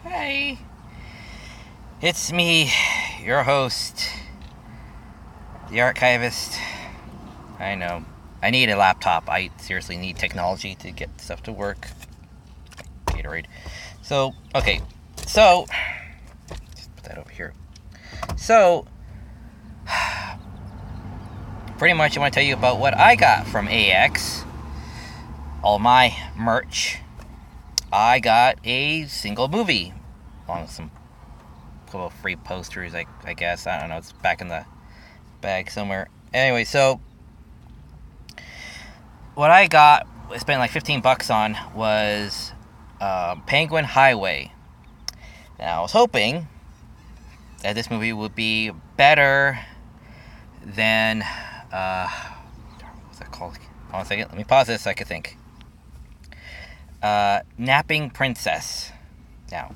Hey, it's me, your host, the archivist. I know. I need a laptop. I seriously need technology to get stuff to work. Gatorade. So, okay. So, just put that over here. So, pretty much I want to tell you about what I got from AX. All my merch. I got a single movie, along with some little free posters, I guess. I don't know. It's back in the bag somewhere. Anyway, so what I got, spent like $15 on, was Penguin Highway. Now, I was hoping that this movie would be better than, what's that called? Hold on a second, let me pause this so I can think. Napping Princess. Now,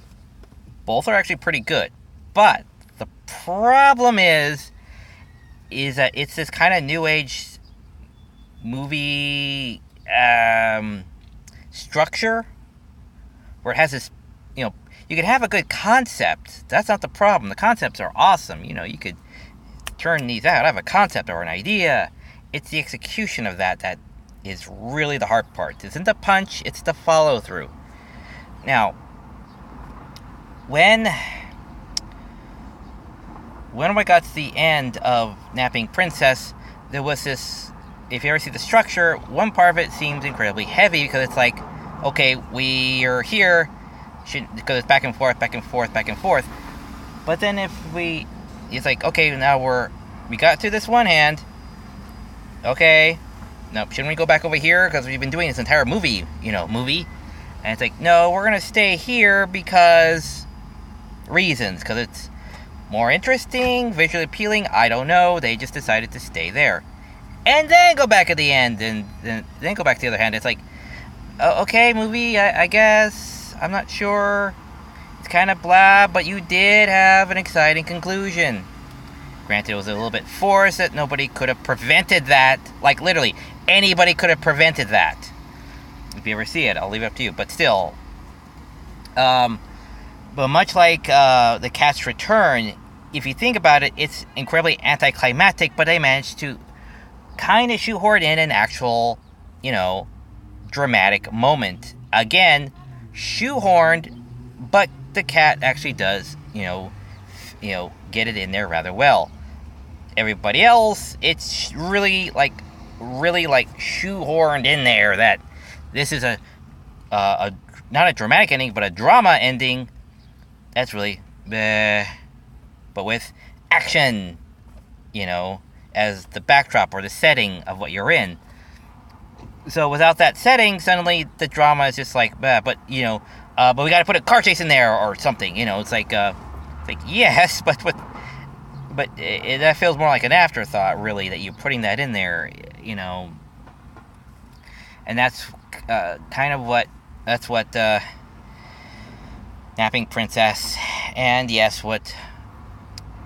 both are actually pretty good, but the problem is that it's this kind of new age movie structure where it has this, you could have a good concept. That's not the problem. The concepts are awesome. You could turn these out. I have a concept or an idea. It's the execution of that is really the hard part. It isn't the punch, it's the follow through. Now, when I got to the end of Napping Princess, there was this, if you ever see the structure, one part of it seems incredibly heavy because it's like, okay, we are here, because it's back and forth, back and forth, back and forth. But then it's like, okay, now we got through this one hand. Okay, no, shouldn't we go back over here because we've been doing this entire movie? And it's like, no, we're gonna stay here because reasons, because it's more interesting, visually appealing. I don't know. They just decided to stay there, and then go back at the end, and then go back to the other hand. It's like, okay, movie. I guess I'm not sure. It's kind of blah, but you did have an exciting conclusion. Granted, it was a little bit forced that nobody could have prevented that. Like, literally, anybody could have prevented that. If you ever see it, I'll leave it up to you. But still, but much like The Cat's Return, if you think about it, it's incredibly anticlimactic, but they managed to kind of shoehorn in an actual, dramatic moment. Again, shoehorned, but the cat actually does, get it in there rather well. Everybody else, it's really shoehorned in there that this is a not a dramatic ending, but a drama ending. That's really bleh, but with action, as the backdrop or the setting of what you're in. So without that setting, suddenly the drama is just like, bleh, but we got to put a car chase in there or something. It's like yes, but that feels more like an afterthought, really, that you're putting that in there, and that's kind of what Napping Princess, and yes, what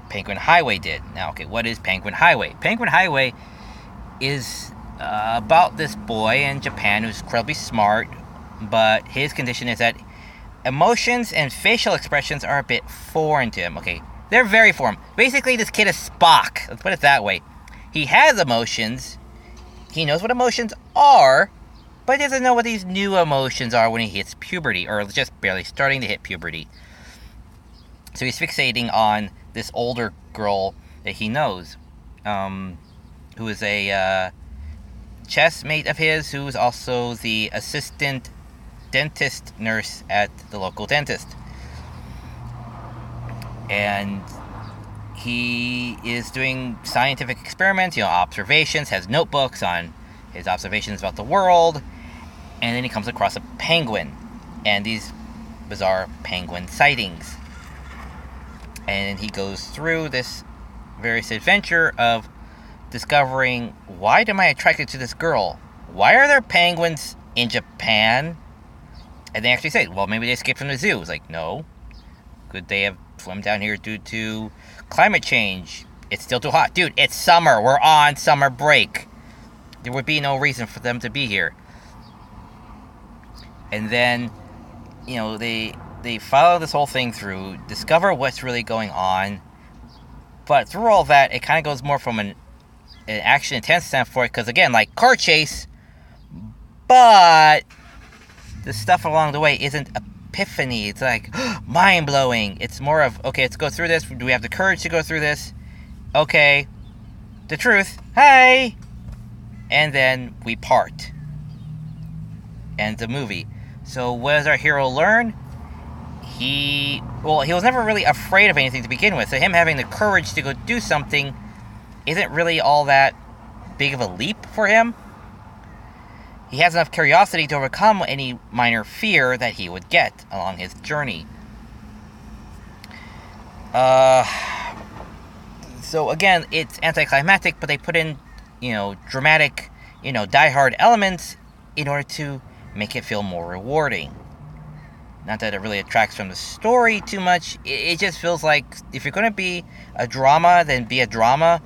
Penguin Highway did. Now, okay, what is Penguin Highway? Penguin Highway is about this boy in Japan who's incredibly smart, but his condition is that emotions and facial expressions are a bit foreign to him. Okay, they're very foreign. Basically, this kid is Spock. Let's put it that way. He has emotions. He knows what emotions are, but he doesn't know what these new emotions are when he hits puberty, or just barely starting to hit puberty. So he's fixating on this older girl that he knows, who is a chess mate of his, who is also the assistant dentist nurse at the local dentist. And he is doing scientific experiments, observations, has notebooks on his observations about the world, and then he comes across a penguin and these bizarre penguin sightings. And he goes through this various adventure of discovering, why am I attracted to this girl? Why are there penguins in Japan? And they actually say, well, maybe they escaped from the zoo. It's like, no. Could they have swum down here due to climate change? It's still too hot. Dude, it's summer. We're on summer break. There would be no reason for them to be here. And then, they follow this whole thing through, discover what's really going on, but through all that, it kind of goes more from an action intense standpoint, because again, like car chase, but the stuff along the way isn't epiphany. It's like mind-blowing. It's more of, okay, let's go through this. Do we have the courage to go through this? Okay, the truth. Hi! And then we part. Ends the movie. So what does our hero learn? He was never really afraid of anything to begin with. So him having the courage to go do something isn't really all that big of a leap for him. He has enough curiosity to overcome any minor fear that he would get along his journey. So again, it's anticlimactic, but they put in, dramatic, die-hard elements in order to make it feel more rewarding. Not that it really attracts from the story too much. It just feels like if you're going to be a drama, then be a drama